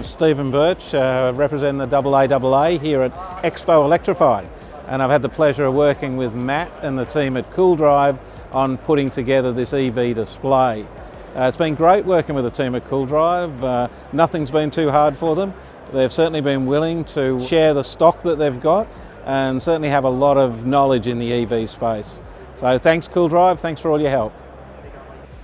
Stephen Birch, representing the AAAA here at Expo Electrified, and I've had the pleasure of working with Matt and the team at CoolDrive on putting together this EV display. It's been great working with the team at CoolDrive. Nothing's been too hard for them. They've certainly been willing to share the stock that they've got and certainly have a lot of knowledge in the EV space. So thanks CoolDrive, thanks for all your help.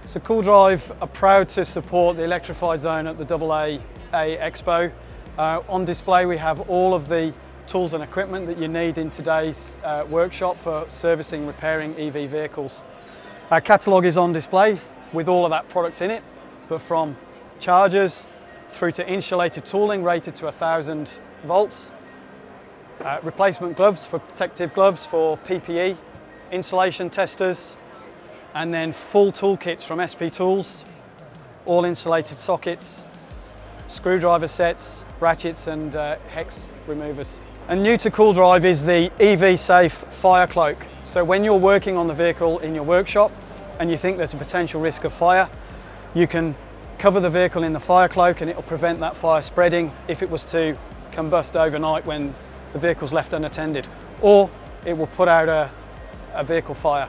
So CoolDrive are proud to support the Electrified zone at the AAAA Expo. On display we have all of the tools and equipment that you need in today's workshop for servicing, repairing EV vehicles. Our catalogue is on display with all of that product in it, but from chargers through to insulated tooling rated to 1000 volts, replacement gloves for protective gloves for PPE, insulation testers, and then full toolkits from SP Tools, all insulated sockets, screwdriver sets, ratchets and hex removers. And new to CoolDrive is the EV Safe Fire Cloak. So when you're working on the vehicle in your workshop and you think there's a potential risk of fire, you can cover the vehicle in the fire cloak and it will prevent that fire spreading if it was to combust overnight when the vehicle's left unattended, or it will put out a vehicle fire.